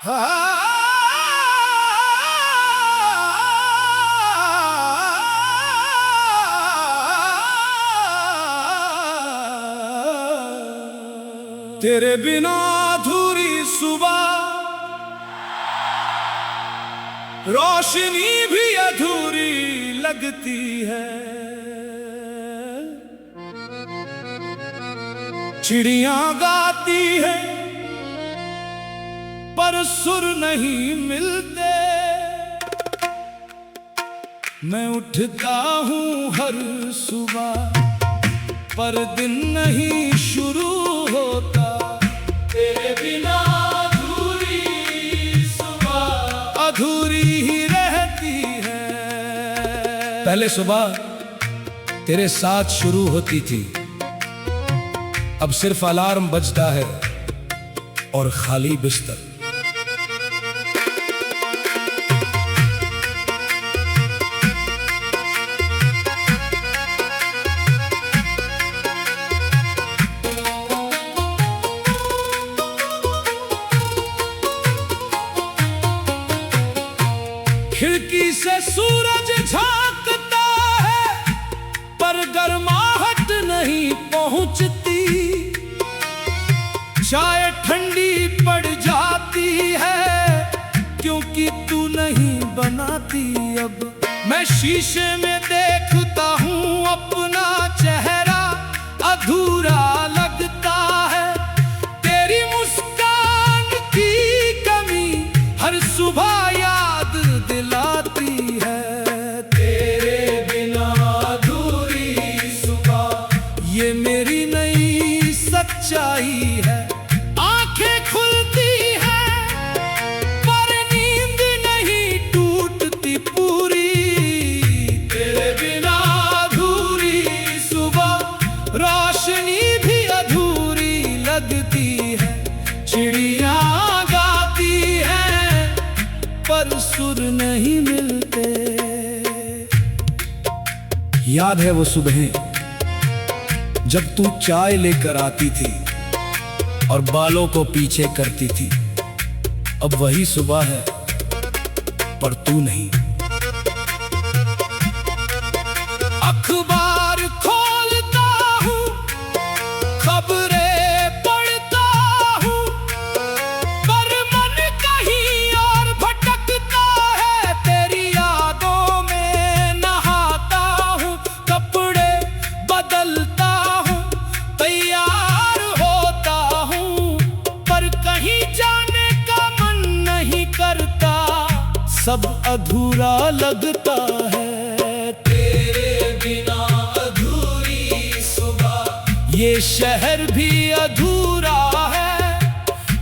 तेरे बिना अधूरी सुबह, रोशनी भी अधूरी लगती है। चिड़ियां गाती है पर सुर नहीं मिलते। मैं उठता हूँ हर सुबह पर दिन नहीं शुरू होता। तेरे बिना अधूरी सुबह अधूरी ही रहती है। पहले सुबह तेरे साथ शुरू होती थी, अब सिर्फ अलार्म बजता है और खाली बिस्तर। खिड़की से सूरज झांकता है पर गर्माहट नहीं पहुंचती। चाय ठंडी पड़ जाती है क्योंकि तू नहीं बनाती। अब मैं शीशे में देखता हूँ अपना चेहरा अधूरा लगता है। तेरी मुस्कान की कमी हर सुबह याद दिलाती है। तेरे बिना अधूरी सुबह ये मेरी नई सच्चाई है। आंखें खुलती हैं पर नींद नहीं टूटती पूरी। तेरे बिना अधूरी सुबह, रोशनी भी अधूरी लगती है। चिड़ियां गाती हैं पर सुर नहीं मिलते। याद है वो सुबहें जब तू चाय लेकर आती थी और बालों को पीछे करती थी। अब वही सुबह है पर तू नहीं। अखबार खोलता हूँ, खबरें पढ़ता हूँ पर मन कहीं और भटकता है। तेरी यादों में नहाता हूँ, कपड़े बदलता हूँ, तैयार होता हूँ पर कहीं जाने का मन नहीं करता। सब अधूरा लगता है। तेरे बिना अधूरी सुबह, ये शहर भी अधूरा है।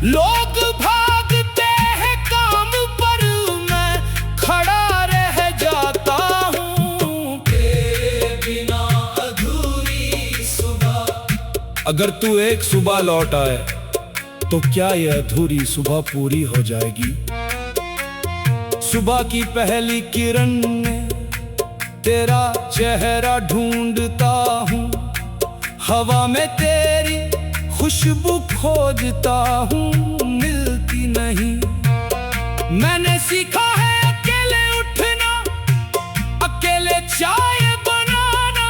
लोग भागते हैं काम पर, मैं खड़ा रह जाता हूँ। तेरे बिना अधूरी सुबह। अगर तू एक सुबह लौट आए तो क्या ये अधूरी सुबह पूरी हो जाएगी? सुबह की पहली किरण में तेरा चेहरा ढूंढता हूँ। हवा में तेरी खुशबू खोजता हूँ, मिलती नहीं। मैंने सीखा है अकेले उठना, अकेले चाय बनाना,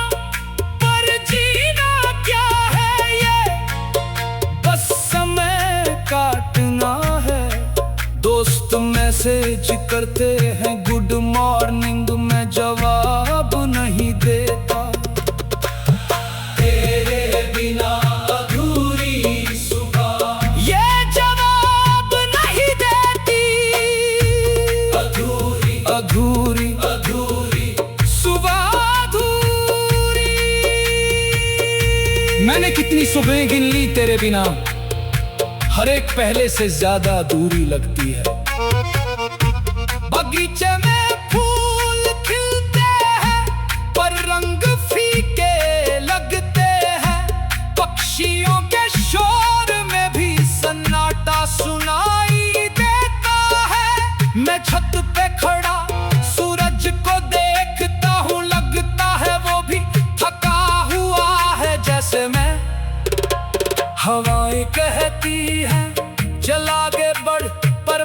पर जीना क्या है ये बस समय काटना है। दोस्त मैसेज करते हैं गुड मॉर्निंग, मैं जवाब नहीं देता। तेरे बिना अधूरी सुबह ये जवाब नहीं देती। अधूरी अधूरी अधूरी सुबह अधूरी। मैंने कितनी सुबह गिन ली तेरे बिना, हर एक पहले से ज्यादा अधूरी लगती है। बगीचे में फूल खिलते हैं पर रंग फीके लगते हैं। पक्षियों के शोर में भी सन्नाटा सुनाई देता है। मैं छत पे खड़ा सूरज को देखता हूँ, लगता है वो भी थका हुआ है जैसे मैं। हवाएं कहती हैं चल आगे बढ़ पर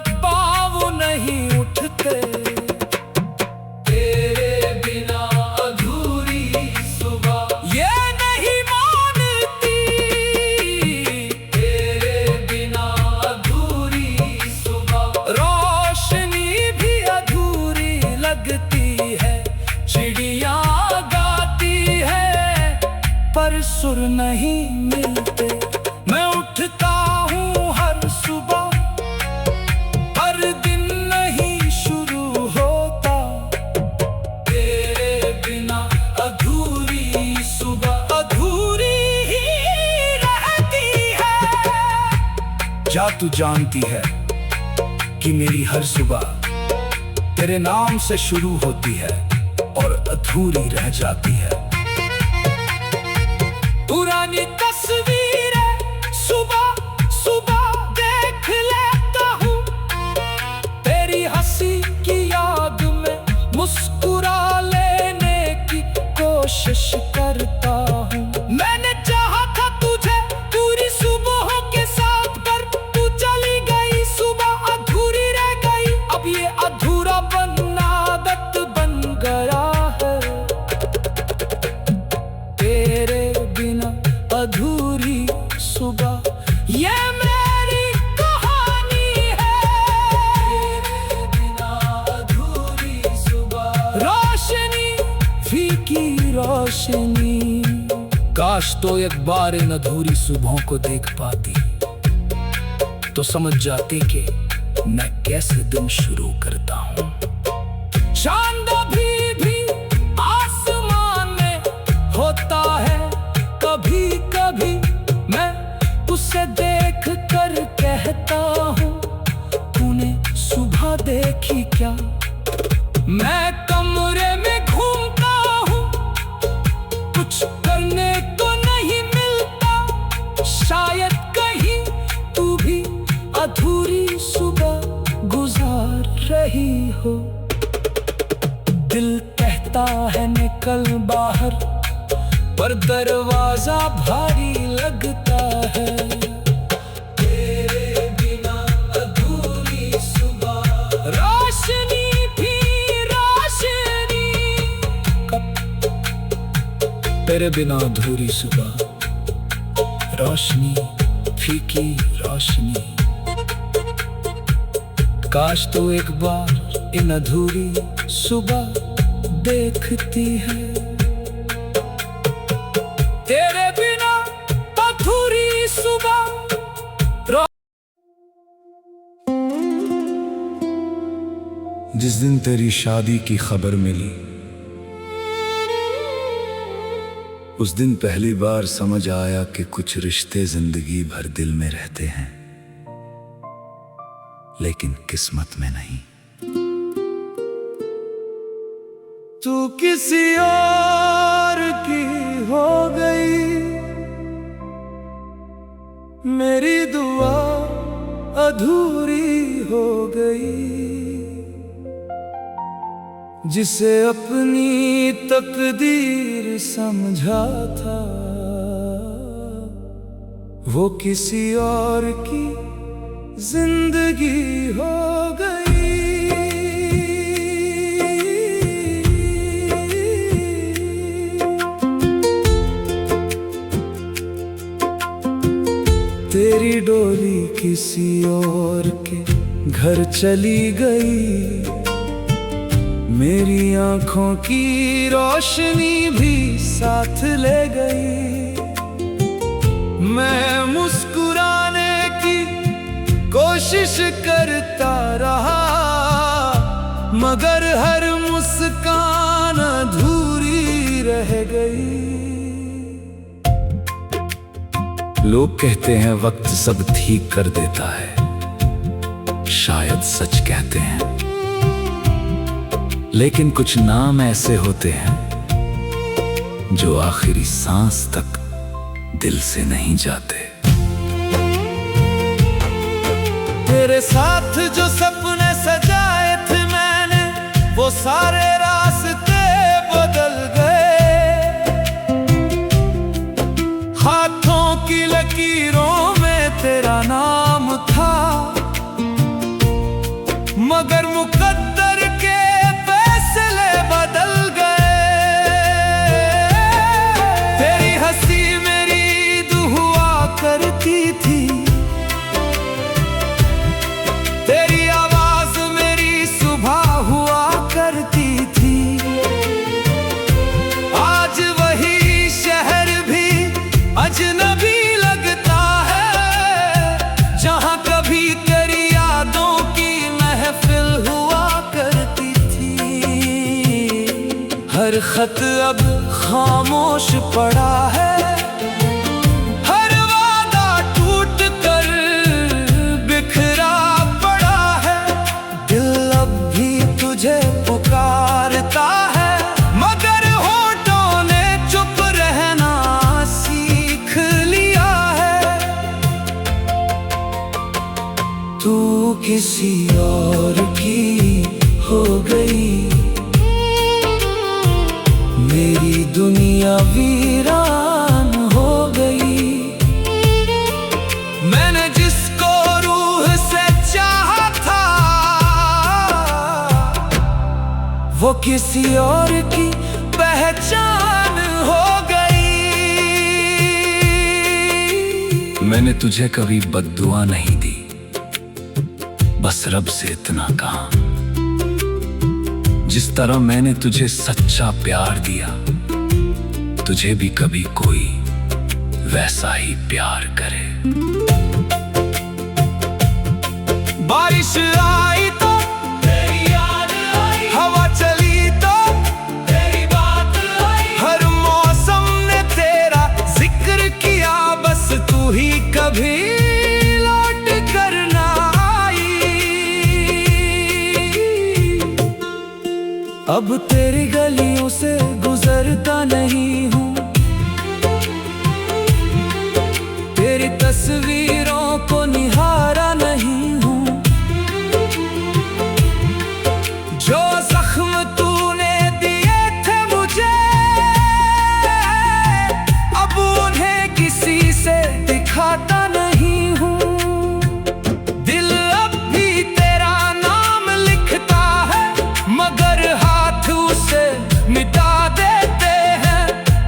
सुर नहीं मिलते। मैं उठता हूँ हर सुबह, हर दिन नहीं शुरू होता। तेरे बिना अधूरी सुबह अधूरी ही रहती है। क्या तू जानती है कि मेरी हर सुबह तेरे नाम से शुरू होती है और अधूरी रह जाती है। पुरानी तस्वीरें सुबह सुबह देख लेता हूँ, तेरी हंसी की याद में मुस्कुरा लेने की कोशिश करता हूँ। मैंने चाहा था तुझे पूरी सुबहों के साथ, पर तू चली गई, सुबह अधूरी रह गई। अब ये अधूरा बनना आदत बन गया है। तेरे बिना अधूरी सुबह, ये मेरी कहानी है। तेरे बिना अधूरी सुबह, रोशनी फीकी रोशनी। काश तो एक बार इन अधूरी सुबहों को देख पाती, तो समझ जाती कि मैं कैसे दिन शुरू करता हूँ। चांद भी आसमान में होता है, कभी कभी मैं उसे देख कर कहता हूँ, तूने सुबह देखी क्या। मैं कमरे में घूमता हूँ, कुछ करने को नहीं मिलता। शायद कहीं तू भी अधूरी सुबह गुजार रही हो। दिल कहता है निकल बाहर, पर दरवाजा भारी लगता है। तेरे बिना अधूरी सुबह, रोशनी भी रोशनी। तेरे बिना अधूरी सुबह, रोशनी फीकी रोशनी। काश तो एक बार इन अधूरी सुबह देखती है। तेरे बिना अधूरी सुबह। जिस दिन तेरी शादी की खबर मिली, उस दिन पहली बार समझ आया कि कुछ रिश्ते जिंदगी भर दिल में रहते हैं, लेकिन किस्मत में नहीं। तू किसी और की हो गई, मेरी दुआ अधूरी हो गई। जिसे अपनी तकदीर समझा था, वो किसी और की जिंदगी हो गई। तेरी डोली किसी और के घर चली गई, मेरी आंखों की रोशनी भी साथ ले गई। मैं मुस्कुराने की कोशिश करता रहा, मगर हर मुस्कान अधूरी रह गई। लोग कहते हैं वक्त सब ठीक कर देता है, शायद सच कहते हैं, लेकिन कुछ नाम ऐसे होते हैं जो आखिरी सांस तक दिल से नहीं जाते। तेरे साथ जो सपने सजाए थे मैंने, वो सारे रास्ते बदल गए। हाथों की लकीरों में तेरा नाम था, मगर मुकद्दर के फैसले बदल गए। तेरी हंसी मेरी दुआ करती थी, तेरी आवाज मेरी सुबह हुआ करती थी। हर खत अब खामोश पड़ा है, हर वादा टूट कर बिखरा पड़ा है। दिल अब भी तुझे पुकारता है, मगर होठों ने चुप रहना सीख लिया है। तू किसी और की हो गई, मेरी दुनिया वीरान हो गई। मैंने जिसको रूह से चाहा था, वो किसी और की पहचान हो गई। मैंने तुझे कभी बद्दुआ नहीं दी, बस रब से इतना कहा, जिस तरह मैंने तुझे सच्चा प्यार दिया, तुझे भी कभी कोई वैसा ही प्यार करे। बारिश आई तो तेरी याद आई, हवा चली तो तेरी बात आई, हर मौसम ने तेरा जिक्र किया, बस तू ही कभी लौट कर ना आई। अब तेरी गलियों से गुजरता नहीं हूँ, तेरी तस्वीरों को निहारा नहीं हूँ। जो जख्म तूने दिए थे मुझे, अब उन्हें किसी से दिखाता नहीं हूँ। दिल अब भी तेरा नाम लिखता है, मगर हाथ उसे मिटा देते हैं।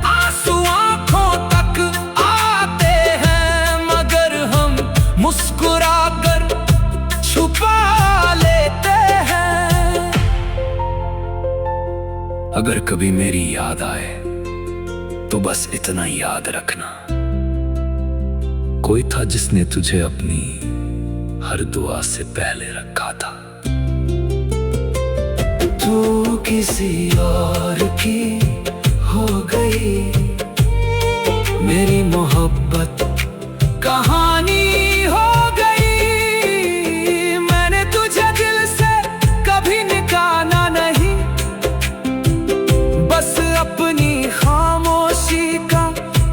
आंसू आंखों तक आते हैं, मगर हम मुस्कुरा कर छुपा लेते हैं। अगर कभी मेरी याद आए तो बस इतना याद रखना, कोई था जिसने तुझे अपनी हर दुआ से पहले रखा था। तू किसी और की हो गई, मेरी मोहब्बत कहानी हो गई। मैंने तुझे दिल से कभी निकाला नहीं, बस अपनी खामोशी का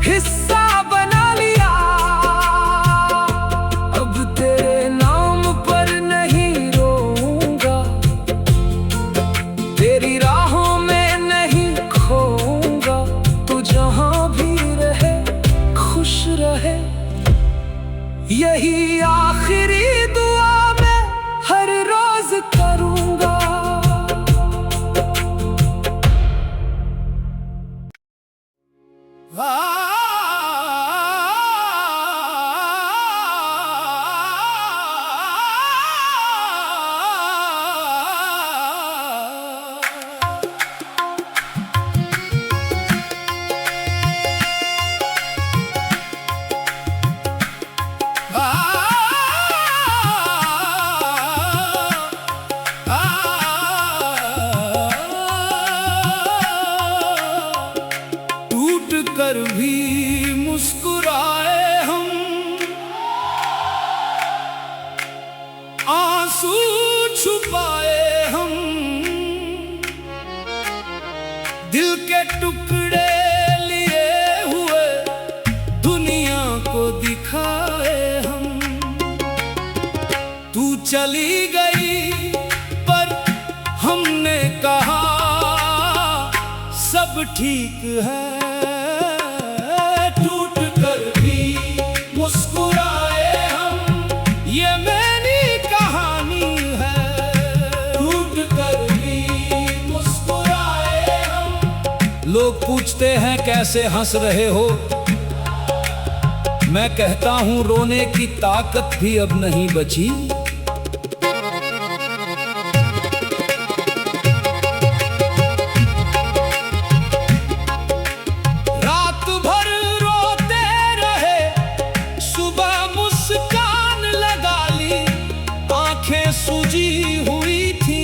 हिस्सा बना लिया। अब तेरे नाम पर नहीं रोऊंगा, तेरी राहों में नहीं खोऊंगा। तू जहां भी रहे खुश रहे, यही आखिरी दुआ मैं हर रोज करूंगा। टूट कर भी मुस्कुराए हम, आंसू छुपाए हम, दिल के टुकड़े लिए हुए दुनिया को दिखाए हम। तू चली गई पर हमने कहा सब ठीक है। टूट कर भी मुस्कुराए हम, ये मेरी कहानी है। टूट कर भी मुस्कुराए हम। लोग पूछते हैं कैसे हंस रहे हो, मैं कहता हूं रोने की ताकत भी अब नहीं बची। रात भर रोते रहे, सुबह मुस्कान लगा ली। आंखें सूजी हुई थी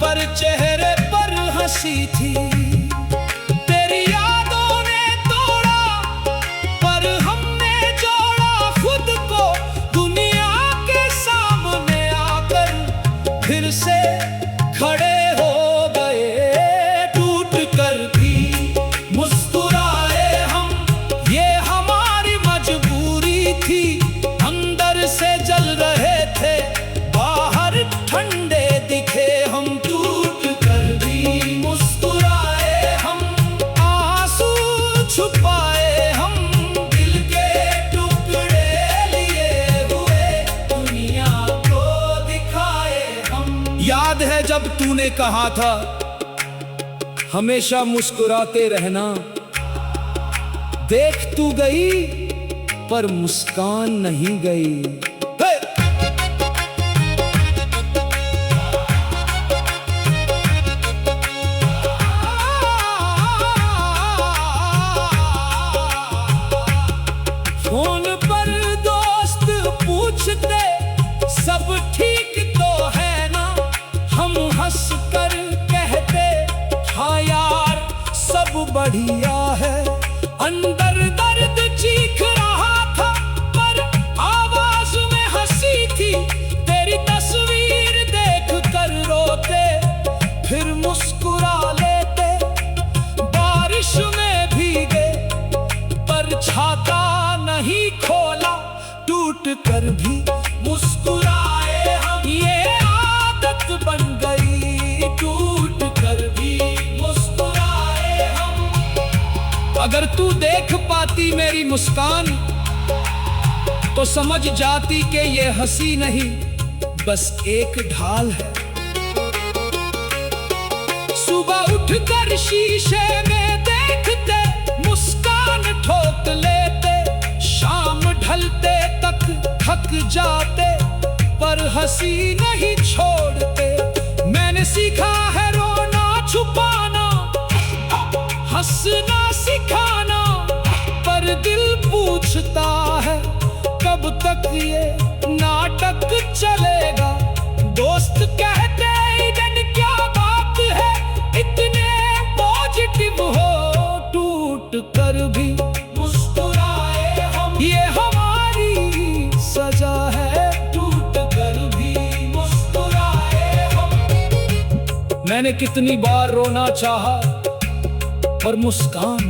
पर चेहरे पर हंसी थी। याद है जब तूने कहा था हमेशा मुस्कुराते रहना। देख तू गई पर मुस्कान नहीं गई। फोन पर दोस्त पूछते सब ठीक तो है ना, हम हंस कर कहते हाँ यार सब बढ़िया है। अंदर दर्द चीख रहा था पर आवाज में हंसी थी, तेरी तस्वीर देख कर रोते फिर मुस्कुरा लेते। बारिश में भीगे पर छाता नहीं खोला, टूट कर भी मुस्कुराए हम। ये आदत बन गई, टूट कर भी मुस्कुराए हम। अगर तू देख पाती मेरी मुस्कान तो समझ जाती कि ये हंसी नहीं बस एक ढाल है। सुबह उठकर शीशे में देखते मुस्कान ठोक लेते, शाम ढलते तक थक जाते पर हंसी नहीं छोड़ते। मैंने सीखा है रोना छुपाना, हंसना सिखाना, पर दिल पूछता है कब तक ये नाटक चलेगा। दोस्त कहते ईडन क्या बात है, इतने पॉजिटिव हो, टूट कर भी मुस्कुराए हम। ये हमारी सजा है, टूट कर भी मुस्कुराए हम। मैंने कितनी बार रोना चाहा पर मुस्कान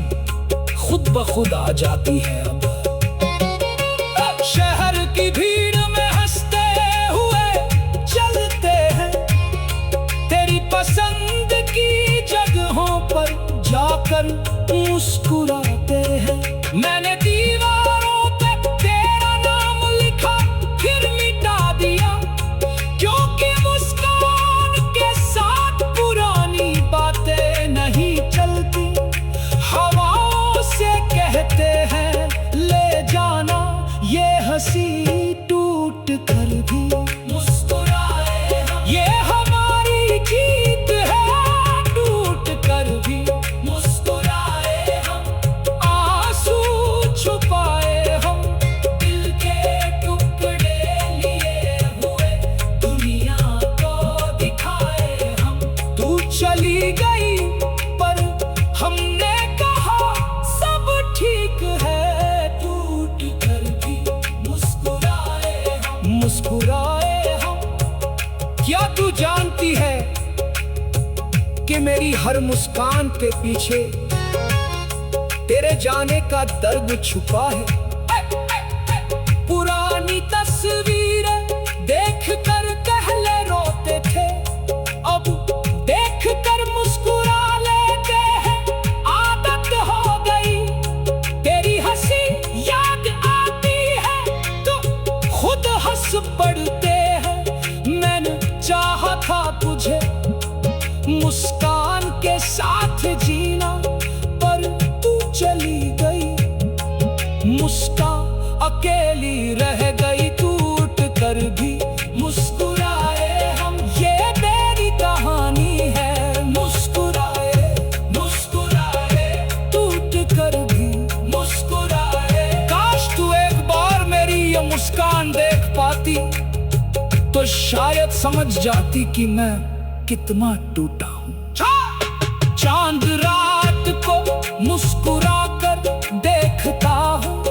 खुद ब खुद आ जाती है। अब शहर की भीड़ में हंसते हुए चलते हैं, तेरी पसंद की जगहों पर जाकर मुस्कुराते हैं। मैंने दीवारों पे तेरा नाम लिखा फिर मिटा दिया, क्योंकि मुस्कान के साथ पुरानी बातें नहीं चलती। हवाओं से कहते हैं ले जाना, ये हंसी टूट कर भी मुस्कुराए हम। ये हमारी जीत है, टूट कर भी मुस्कुराए हम। आंसू छुपाए हम, दिल के टुकड़े लिए हुए दुनिया को दिखाए हम। तू चली गई पर हमने कहा सब ठीक है, टूट कर भी मुस्कुराए हम। मुस्कुराए हम। क्या तू जानती है कि मेरी हर मुस्कान के पीछे तेरे जाने का दर्द छुपा है। पुरानी तस्वीर देख कर पहले रोते थे, अब देख कर मुस्कुरा लेते हैं, आदत हो गई। तेरी हंसी याद आती है तो खुद हंस पड़ते हैं। मैंने चाहा था तुझे मुस्कान के साथ जीना, पर तू चली गई, मुस्कान अकेली रह गई। टूट कर भी मुस्कुराए हम, ये मेरी कहानी है। मुस्कुराए मुस्कुराए, टूट कर भी मुस्कुराए। काश तू एक बार मेरी ये मुस्कान देख पाती तो शायद समझ जाती कि मैं कितना टूटा हूँ। चांद रात को मुस्कुरा कर देखता हूँ,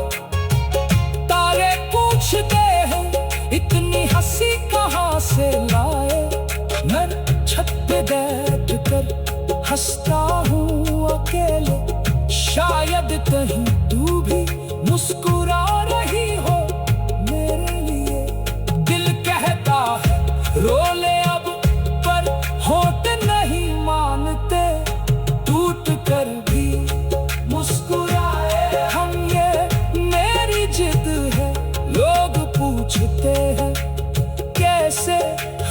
तारे पूछते हैं इतनी हंसी कहाँ से लाए। मैं छत पे बैठ कर हंसता हूँ अकेले, शायद कहीं तू भी मुस्कुरा रही हो मेरे लिए। दिल कहता है रो ले अब, पर होठ नहीं मानते। टूट कर भी मुस्कुराए हम, ये मेरी जिद है। लोग पूछते हैं कैसे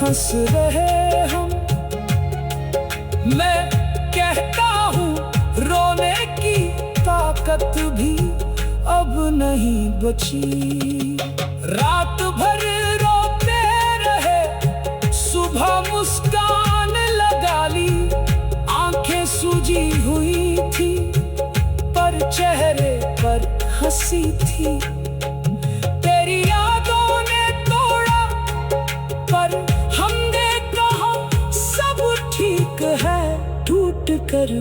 हंस रहे हम, मैं कहता हूँ रोने की ताकत भी अब नहीं बची। रात भर रोते रहे, सुबह मुस्कान लगा ली। आंखें सूजी हुई थी पर चेहरे पर हंसी थी। तेरी यादों ने तोड़ा पर हमने कहा सब ठीक है, टूट कर